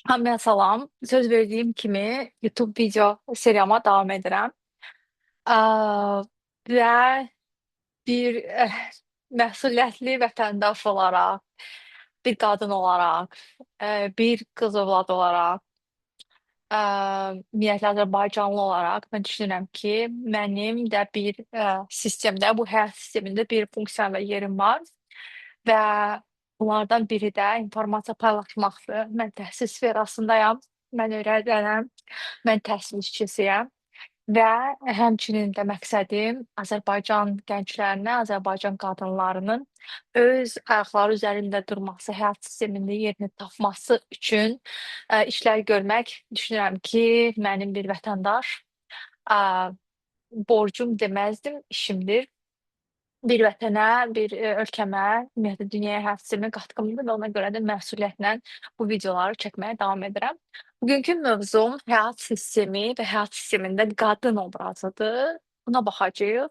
Hamıya salam. Söz verdiyim kimi YouTube video seriyama davam edirəm. Aa, və bir məsuliyyətli vətəndaş olaraq, bir qadın olaraq, bir qız övlad olaraq, ümumiyyətlə Azərbaycanlı olaraq mən düşünürəm ki, mənim də bir sistemdə, bu həyat sistemində bir funksiya və yerim var və bunlardan biri də informasiya paylaşmaqdır. Mən təhsil sferasındayam, mən öyrənciyəm, mən təhsil işçisiyəm. Və həmçinin də məqsədim Azərbaycan gənclərinə, Azərbaycan qadınlarının öz ayaqları üzərində durması, həyat sistemində yerini tapması üçün işlər görmək düşünürəm ki, mənim bir vətəndaş ə, borcum deməzdim, işimdir. Bir vətənə, bir ölkəmə, ümumiyyətlə dünyaya həyat sisteminə qatqımdır və ona görə də məsuliyyətlə bu videoları çəkməyə davam edirəm. Bugünkü mövzum həyat sistemi və həyat sistemində qadın obrazıdır. Buna baxacağıq.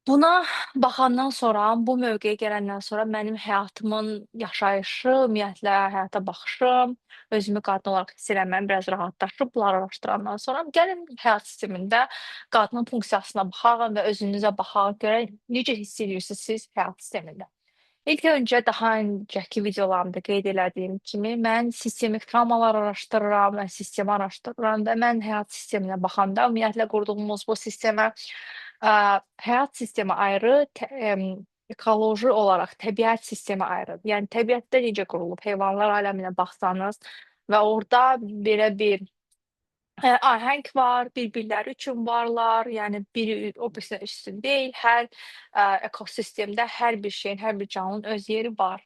Buna baxandan sonra, bu mövqeyə gələndən sonra mənim həyatımın yaşayışı, ümumiyyətlə həyata baxışım, özümü qadın olaraq hiss eləməm biraz rahatlaşıb bunları araşdırandan sonra gəlin həyat sistemində qadının funksiyasına baxaq və özünüzə baxaq, görək necə hiss edirsiniz siz həyat sistemində. İlk öncə daha öncəki videolarımda qeyd elədiyim kimi mən sistemik travmalar araşdırıram, mən sistemi araşdırıram və mən həyat sisteminə baxanda ümumiyyətlə qurduğumuz bu sistemə ə, həyat sistemi ayrı, ekoloji olaraq təbiət sistemi ayrı. Yəni təbiətdə necə qurulub heyvanlar aləminə baxsanız və orada belə bir ahəng var, bir-birləri üçün varlar. Yəni biri o birisinə üstün deyil. Hər ekosistemdə hər bir şeyin, hər bir canlının öz yeri var.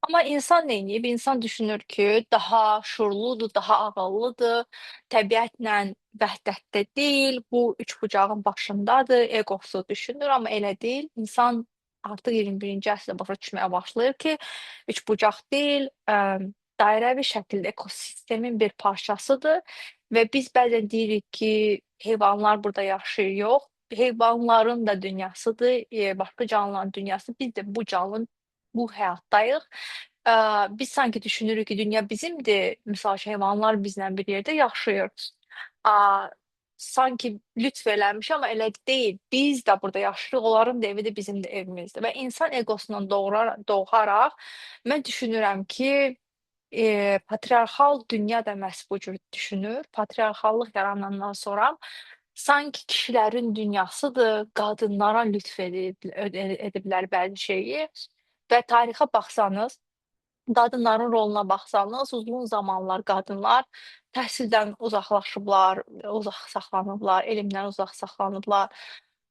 Amma insan neyniyib? İnsan düşünür ki, daha şuurludur, daha ağıllıdır, təbiətlə vəhdətdə deyil, bu üçbucağın başındadır, egosu düşünür, amma elə deyil. İnsan artıq 21-ci əsrdə başa düşməyə başlayır ki, üçbucaq deyil, dairəvi şəkildə ekosistemin bir parçasıdır və biz bəzən deyirik ki, heyvanlar burada yaşayır, yox. Heyvanların da dünyasıdır, başqa canlıların dünyası. Biz də bu canlının bu həyatdayıq. Biz sanki düşünürük ki, dünya bizimdir. Misal üçün, heyvanlar bizlə bir yerdə yaşayır. Aaa, sanki lütf eləmiş, amma elə deyil. Biz də burada yaşayırıq, onların da evi də bizim də evimizdir və insan egosundan doğaraq mən düşünürəm ki, patriarxal dünya da məhz bu cür düşünür. Patriarxallıq yaranandan sonra sanki kişilərin dünyasıdır, qadınlara lütf ediblər bəzi şeyi və tarixə baxsanız, qadınların roluna baxsanız, uzun zamanlar qadınlar təhsildən uzaqlaşıblar, uzaq saxlanıblar, elmdən uzaq saxlanıblar.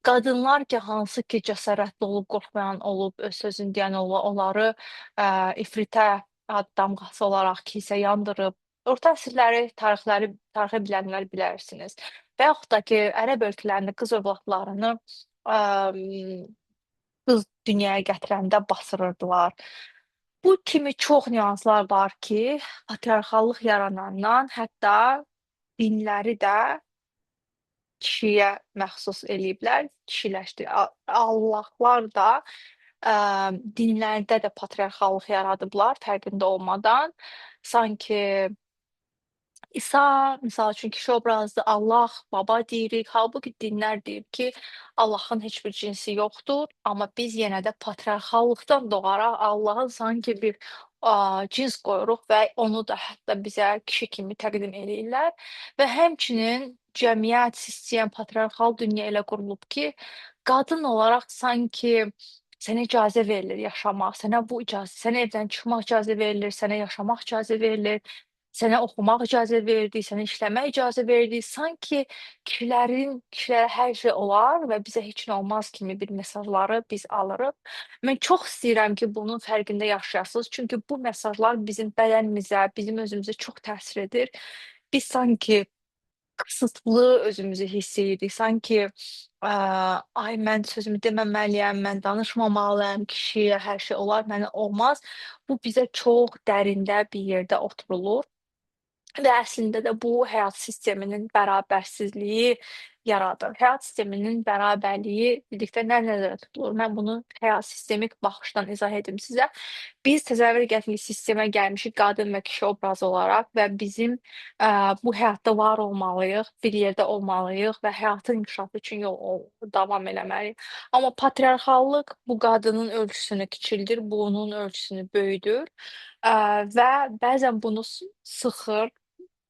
Qadınlar ki, hansı ki cəsarətli olub, qorxmayan olub, öz sözünü deyən olub, onları ifritə damğası olaraq kilsə yandırıb. Orta əsrləri, tarixi bilənlər bilərsiniz. Və yaxud da ki, ərəb ölkələrində qız övladlarını qız dünyaya gətirəndə basırırdılar. Bu kimi çox nüanslar var ki, patriarxallıq yaranandan hətta dinləri də kişiyə məxsus eləyiblər, Allahlar da dinlərdə də patriarxallıq yaradıblar fərqində olmadan. Sanki İsa, misal üçün kişi obrazlı Allah, baba deyirik. Halbuki dinlər deyir ki, Allahın heç bir cinsi yoxdur, amma biz yenə də patriarxallıqdan doğaraq Allahın sanki bir cins qoyuruq və onu da hətta bizə kişi kimi təqdim eləyirlər və həmçinin cəmiyyət, sistem, patriarxal dünya elə qurulub ki, qadın olaraq sanki sənə icazə verilir yaşamaq, sənə bu icazə, sənə evdən çıxmaq icazə verilir, sənə yaşamaq icazə verilir. Sənə oxumaq icazə verdi, sənə işləmək icazə verdi. Sanki kişilərə hər şey olar və bizə heç nə olmaz kimi bir mesajları biz alırıq. Mən çox istəyirəm ki, bunun fərqində yaşayasınız. Çünki bu mesajlar bizim bədənimizə, bizim özümüzə çox təsir edir. Biz sanki qısıtlı özümüzü hiss edirik. Sanki ay mən sözümü deməməliyəm, mən danışmamalıyam, kişiyə hər şey olar, mənə olmaz. Bu bizə çox dərində bir yerdə oturulur. Və əslində də bu həyat sisteminin bərabərsizliyi yaradır. Həyat sisteminin bərabərliyi dedikdə nə nəzərdə tutulur? Mən bunu həyat sistemik baxışdan izah edim sizə. Biz təsəvvür edək ki, sistemə gəlmişik qadın və kişi obrazı olaraq və bizim bu həyatda var olmalıyıq, bir yerdə olmalıyıq və həyatın inkişafı üçün davam eləməliyik. Amma patriarxallıq bu qadının ölçüsünü kiçildir, bunun ölçüsünü böyüdür və bəzən bunu sıxır.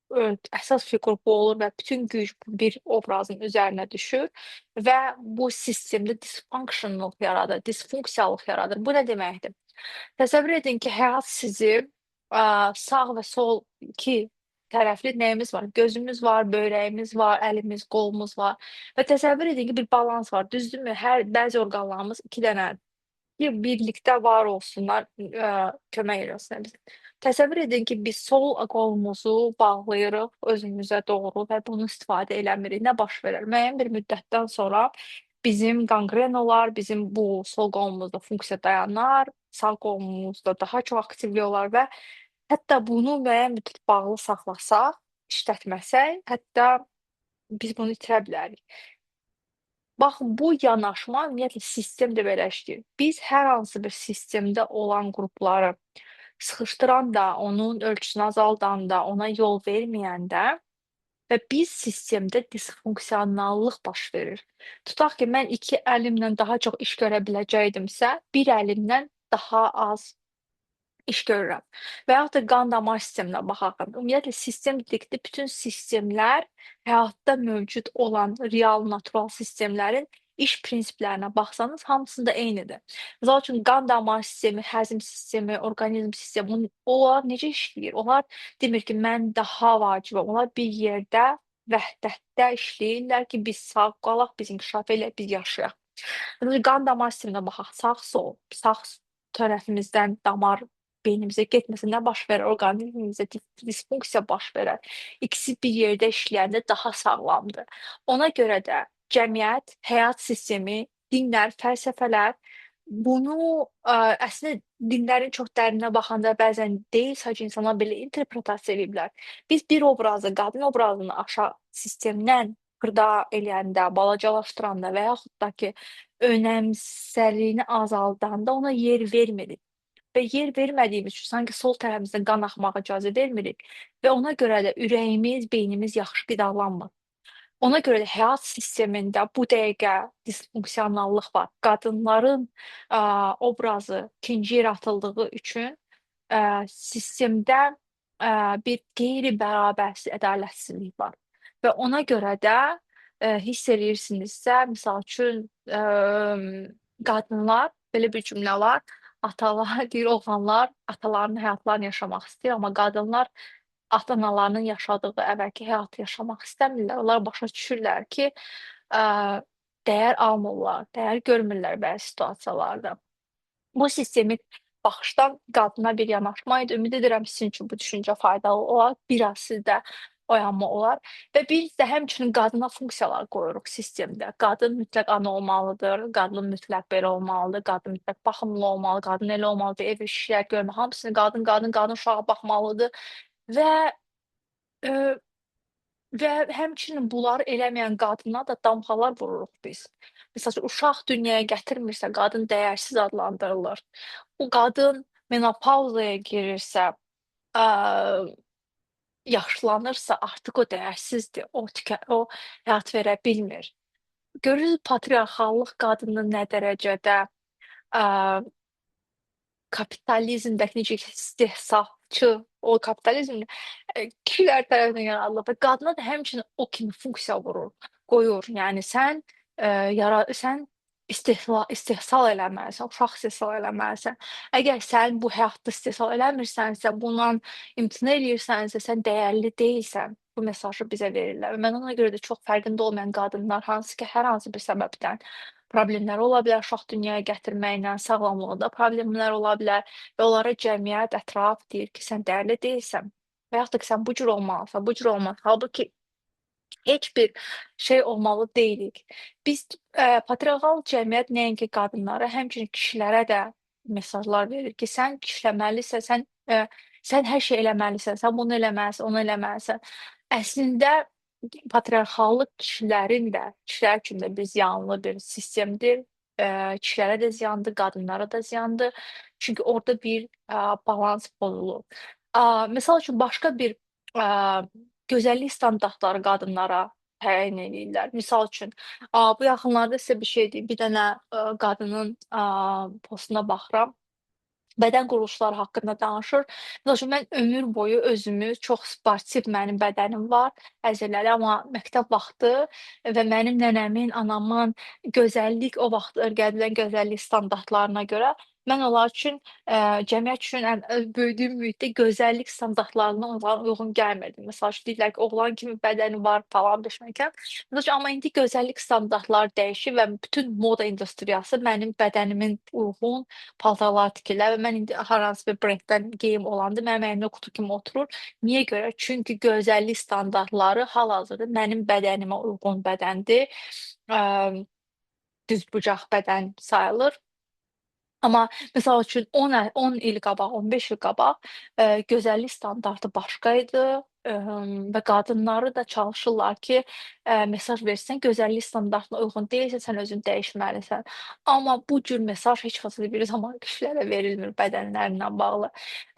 Əsas fiqur bu olur və bütün güc bir obrazın üzərinə düşür və bu sistemdə disfunksionluq yaradır, disfunksiyalıq yaradır. Bu nə deməkdir? Təsəvvür edin ki, həyat sizi sağ və sol iki tərəfli nəyimiz var? Gözümüz var, böyrəyimiz var, əlimiz, qolumuz var və təsəvvür edin ki, bir balans var, düzdürmü? Bəzi orqanlarımız iki dənə ki, birlikdə var olsunlar, kömək eləsinlər bizə. Təsəvvür edin ki, biz sol qolumuzu bağlayırıq özümüzə doğru və bunu istifadə eləmirik. Nə baş verər? Müəyyən bir müddətdən sonra bizim qanqren olar, bizim bu sol qolumuzda funksiya dayanar, sağ qolumuzda daha çox aktivlik olar və hətta bunu müəyyən müddət bağlı saxlasaq, işlətməsək, hətta biz bunu itirə bilərik. Bax, bu yanaşma ümumiyyətlə sistem də belə işləyir. Biz hər hansı bir sistemdə olan qrupları sıxışdıranda, onun ölçüsünü azaldanda, ona yol verməyəndə və biz sistemdə disfunksionallıq baş verir. Tutaq ki, mən iki əlimlə daha çox iş görə biləcəydimsə, bir əlimdən daha az iş görürəm. Və yaxud da qan damar sisteminə baxaq. Ümumiyyətlə sistem dedikdə bütün sistemlər həyatda mövcud olan real, natural sistemlərin iş prinsiplərinə baxsanız hamısında eynidir. Məsəl üçün qan damar sistemi, həzm sistemi, orqanizm sistemi, onlar necə işləyir? Onlar demir ki, mən daha vacibəm. Onlar bir yerdə, vəhdətdə işləyirlər ki, biz sağ qalaq, biz inkişaf eləyək, biz yaşayaq. Məsələn, qan damar sisteminə baxaq. Sağ, sol, sağ tərəfimizdən damar beynimizə getməsə nə baş verər? Orqanizmimizdə disfunksiya baş verər. İkisi bir yerdə işləyəndə daha sağlamdır. Ona görə də cəmiyyət, həyat sistemi, dinlər, fəlsəfələr bunu əslində dinlərin çox dərinə baxanda bəzən deyil, sadəcə insanlar belə interpretasiya ediblər. Biz bir obrazı, qadın obrazını aşağı sistemdən xırda eləyəndə, balacalaşdıranda və yaxud da ki, önəmsəliyini azaldanda ona yer vermirik. Və yer vermədiyimiz üçün sanki sol tərəfimizdən qan axmağa icazə vermirik və ona görə də ürəyimiz, beynimiz yaxşı qidalanmır. Ona görə də həyat sistemində bu dəqiqə disfunksionallıq var. Qadınların obrazı ikinci yer atıldığı üçün sistemdə bir qeyri-bərabərlik, ədalətsizlik var. Və ona görə də hiss eləyirsinizsə, misal üçün qadınlar belə bir cümlə var. Atalar deyir, oğlanlar atalarının həyatlarını yaşamaq istəyir, amma qadınlar ata-analarının yaşadığı əvvəlki həyatı yaşamaq istəmirlər. Onlar başa düşürlər ki, ə, dəyər almırlar, dəyər görmürlər bəzi situasiyalarda. Bu sistemik baxışdan qadına bir yanaşma idi. Ümid edirəm sizin üçün bu düşüncə faydalı olar, biraz sizdə oyanma olar və biz də həmçinin qadına funksiyalar qoyuruq sistemdə. Qadın mütləq ana olmalıdır, qadın mütləq belə olmalıdır, qadın mütləq baxımlı olmalı, qadın elə olmalıdır, ev işlər görmə, hamısını qadın uşağa baxmalıdır və Eee, və həmçinin bunları eləməyən qadına da damğalar vururuq biz. Məsəl üçün, uşaq dünyaya gətirmirsə, qadın dəyərsiz adlandırılır. O qadın menopauzaya girirsə, aaa, yaşlanırsa artıq o dəyərsizdir. O həyat verə bilmir. Görürsüz patriarxallıq qadını nə dərəcədə, aaa kapitalizmdəki necə istehsalçı, o kapitalizm kişilər tərəfindən yaradılıb və qadına da həmçinin o kimi funksiya qoyur. Yəni sən istehsal eləməlisən, uşaq istehsal eləməlisən. Əgər sən bu həyatda istehsal eləmirsənsə, bundan imtina eləyirsənsə, sən dəyərli deyilsən. Bu mesajı bizə verirlər və mən ona görə də çox fərqində olmayan qadınlar, hansı ki, hər hansı bir səbəbdən problemləri ola bilər uşaq dünyaya gətirməklə, sağlamlığında problemlər ola bilər və onlara cəmiyyət, ətraf deyir ki, sən dəyərli deyilsən və yaxud da ki, sən bu cür olmalısan, bu cür olmalısan. Halbuki heç bir şey olmalı deyilik. Biz patriarxal cəmiyyət nəinki qadınlara, həmçinin kişilərə də mesajlar verir ki, sən kişiləməlisən, sən hər şey eləməlisən, sən bunu eləməlisən, onu eləməlisən. Əslində patriarxallıq kişilər üçün də bir ziyanlı bir sistemdir. Kişilərə də ziyandır, qadınlara da ziyandır. Çünki orada bir balans pozulur. Misal üçün başqa bir ə, gözəllik standartları qadınlara təyin edirlər. Misal üçün, bu yaxınlarda sizə bir şey deyim. Bir dənə qadının postuna baxıram. Bədən quruluşları haqqında danışır. Məsəl üçün, mən ömür boyu özümü çox sportiv mənim bədənim var, əzələli, amma məktəb vaxtı və mənim nənəmin, anamın gözəllik o vaxt öyrədilən gözəllik standartlarına görə mən onlar üçün, cəmiyyət üçün böyüdüyüm mühitdə gözəllik standartlarına onlar uyğun gəlmirdim. Məsəl üçün, deyirlər ki, oğlan kimi bədəni var falan beşməkan. Məsəl üçün, amma indi gözəllik standartları dəyişir və bütün moda industriyası mənim bədənimin uyğun paltarlar tikirlər və mən indi hər hansı bir brenddən geyim olanda mənim əynimdə qutu kimi oturur. Niyə görə? Çünki gözəllik standartları hal-hazırda mənim bədənimə uyğun bədəndir. Ə, Düzbucaq bədən sayılır. Amma məsəl üçün 10 il qabaq, 15 il qabaq, gözəllik standartı başqa idi, və qadınları da çalışırlar ki, mesaj versin, gözəllik standartına uyğun deyilsə, sən özünü dəyişməlisən. Amma bu cür mesaj heç vaxt bir zaman kişilərə verilmir bədənlərlə bağlı.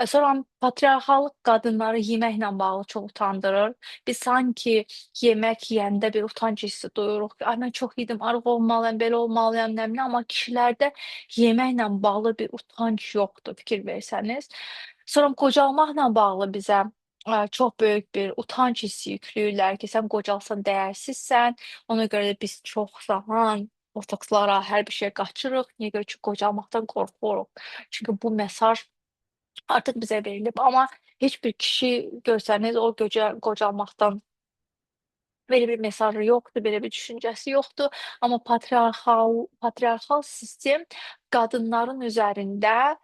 Sonra patriarxalıq qadınları yeməklə bağlı çox utandırır. Biz sanki yemək yeyəndə bir utanc hissi duyuruq ki, ay mən çox yedim, arıq olmalıyam, belə olmalıyam, nə bilim, amma kişilərdə yeməklə bağlı bir utanc yoxdur, fikir versəniz. Sonra qocalmaqla bağlı bizə çox böyük bir utanc hissi yükləyirlər ki, sən qocalsan dəyərsizsən, ona görə də biz çox zaman botokslara, hər bir şeyə qaçırıq. Niyə görə ki, qocalmaqdan qorxuruq. Çünki bu mesaj artıq bizə verilib, amma heç bir kişi görsəniz, o qocalmaqdan belə bir mesajı yoxdur, belə bir düşüncəsi yoxdur. Amma patriarxal sistem qadınların üzərində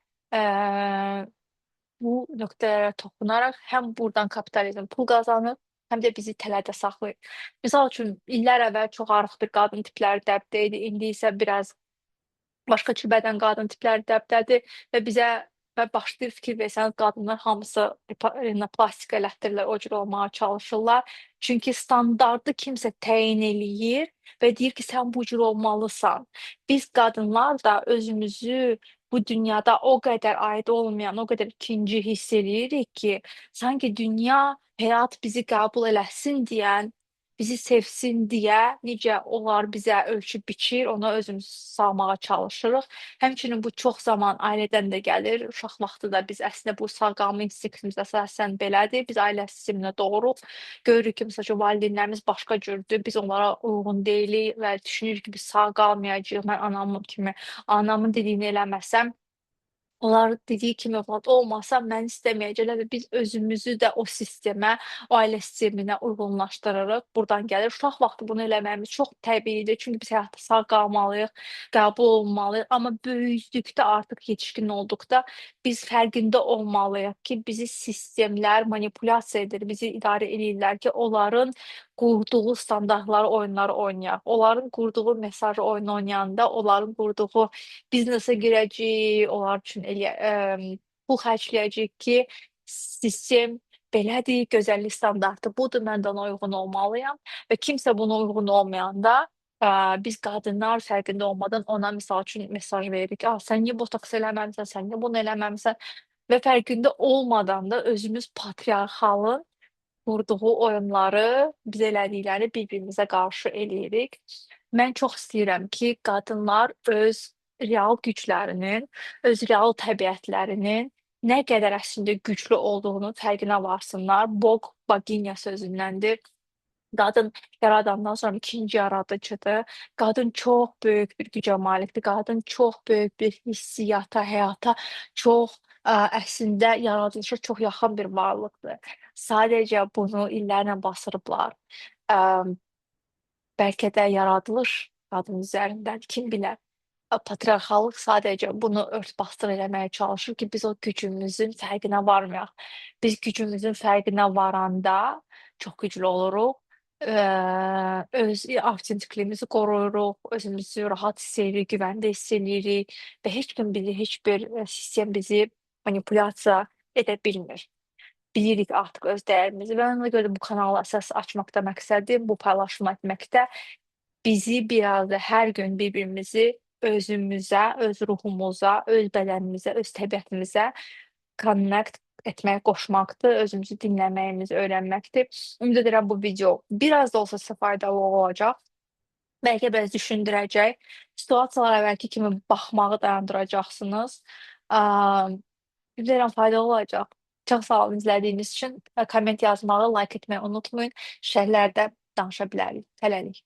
bu nöqtələrə toxunaraq həm burdan kapitalizm pul qazanır, həm də bizi tələdə saxlayır. Misal üçün, illər əvvəl çox arıq bir qadın tipləri dəbdə idi, indi isə biraz başqa cür bədən qadın tipləri dəbdədir və bizə və başlayır fikir versəniz, qadınlar hamısı rinoplastik elətdirirlər, o cür olmağa çalışırlar. Çünki standardı kimsə təyin eləyir və deyir ki, sən bu cür olmalısan. Biz qadınlar da özümüzü bu dünyada o qədər aid olmayan, o qədər ikinci hiss eləyirik ki, sanki dünya, həyat bizi qəbul eləsin deyən, bizi sevsin deyə necə onlar bizə ölçüb biçir, ona özümüzü salmağa çalışırıq. Həmçinin bu çox zaman ailədən də gəlir. Uşaq vaxtı da biz əslində bu sağqalma instinktimiz əsasən belədir. Biz ailə sisteminə doğuruq. Görürük ki, məsəl üçün valideynlərimiz başqa cürdür. Biz onlara uyğun deyilik və düşünürük ki, biz sağ qalmayacağıq. Mən anamın kimi, anamın dediyini eləməsəm, onlar dediyi kimi övlad olmasa mən istəməyəcəklər və biz özümüzü də o sistemə, o ailə sisteminə uyğunlaşdırırıq. Burdan gəlir. Uşaq vaxtı bunu eləməyimiz çox təbiidir. Çünki biz həyatda sağ qalmalıyıq, qəbul olunmalıyıq. Amma böyüdükdə, artıq yetişkin olduqda biz fərqində olmalıyıq ki, bizi sistemlər manipulyasiya edir, bizi idarə eləyirlər ki, onların qurduğu standartları, oyunları oynayaq. Onların qurduğu mesajı oyun oynayanda, onların qurduğu biznesə girəcəyik, onlar üçün pul xərcləyəcəyik ki, sistem belədir, gözəllik standartı budur, mən də ona uyğun olmalıyam və kimsə buna uyğun olmayanda biz qadınlar fərqində olmadan ona misal üçün mesaj veririk ki, sən niyə botoks eləməmisən, sən niyə bunu eləməmisən və fərqində olmadan da özümüz patriarxalın qurduğu oyunları, biz elədikləri bir-birimizə qarşı eləyirik. Mən çox istəyirəm ki, qadınlar öz real güclərinin, öz real təbiətlərinin nə qədər əslində güclü olduğunu fərqinə varsınlar. Bog Baginya sözündəndir. Qadın yaradandan sonra ikinci yaradıcıdır. Qadın çox böyük bir gücə malikdir. Qadın çox böyük bir hissiyata, həyata çox əslində yaradılışa çox yaxın bir varlıqdır. Sadəcə bunu illərlə basırıblar. Ə, Bəlkə də yaradılış qadın üzərindən, kim bilər. Patriarxalıq sadəcə bunu ört-basdır eləməyə çalışır ki, biz o gücümüzün fərqinə varmayaq. Biz gücümüzün fərqinə varanda çox güclü oluruq. Öz avtentikliyimizi qoruyuruq, özümüzü rahat hiss edirik, güvəndə hiss edirik və heç kim bizi, heç bir sistem bizi manipulyasiya edə bilmir. bilirik artıq öz dəyərimizi və ona görə də bu kanalı əsas açmaqda məqsədim, bu paylaşımı etməkdə bizi biraz da hər gün bir-birimizi özümüzə, öz ruhumuza, öz bədənimizə, öz təbiətimizə connect etmək, qoşmaqdır, özümüzü dinləməyimizi öyrənməkdir. Ümid edirəm bu video biraz da olsa sizə faydalı olacaq. Bəlkə biraz düşündürəcək. Situasiyalara əvvəlki kimi baxmağı dayandıracaqsınız. Am, ümid edirəm faydalı olacaq. Çox sağ olun izlədiyiniz üçün. Komment yazmağı, like etməyi unutmayın. Şərhlərdə danışa bilərik. Hələlik.